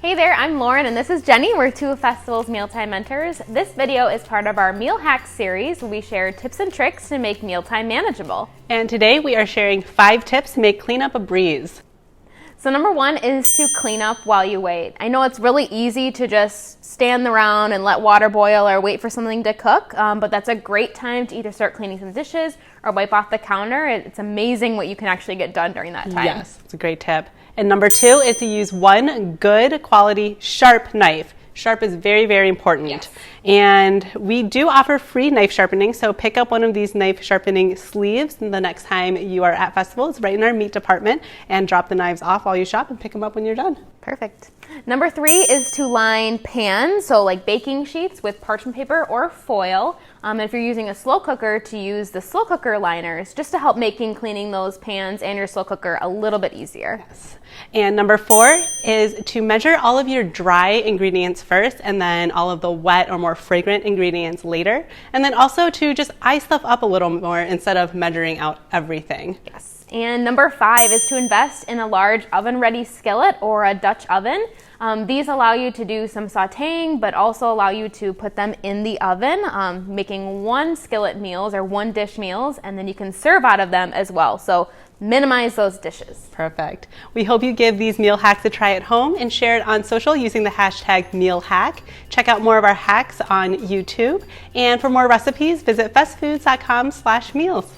Hey there, I'm Lauren and this is Jenny. We're two of Festival's Mealtime mentors. This video is part of our Meal Hacks series where we share tips and tricks to make mealtime manageable. And today we are sharing 5 tips to make cleanup a breeze. So number 1 is to clean up while you wait. I know it's really easy to just stand around and let water boil or wait for something to cook, but that's a great time to either start cleaning some dishes or wipe off the counter. It's amazing what you can actually get done during that time. Yes, it's a great tip. And number 2 is to use one good quality sharp knife. Sharp is very, very important. Yes. And we do offer free knife sharpening, so pick up one of these knife sharpening sleeves the next time you are at Festival. It's right in our meat department, and drop the knives off while you shop and pick them up when you're done. Perfect. Number 3 is to line pans, so like baking sheets, with parchment paper or foil. And if you're using a slow cooker, to use the slow cooker liners just to help making cleaning those pans and your slow cooker a little bit easier. Yes. And number 4 is to measure all of your dry ingredients first and then all of the wet or more fragrant ingredients later. And then also to just eye stuff up a little more instead of measuring out everything. Yes. And number 5 is to invest in a large oven-ready skillet or a Dutch oven. These allow you to do some sauteing, but also allow you to put them in the oven, making one skillet meals or one dish meals, and then you can serve out of them as well. So minimize those dishes. Perfect. We hope you give these meal hacks a try at home and share it on social using the hashtag #MealHack. Check out more of our hacks on YouTube. And for more recipes, visit festfoods.com/meals.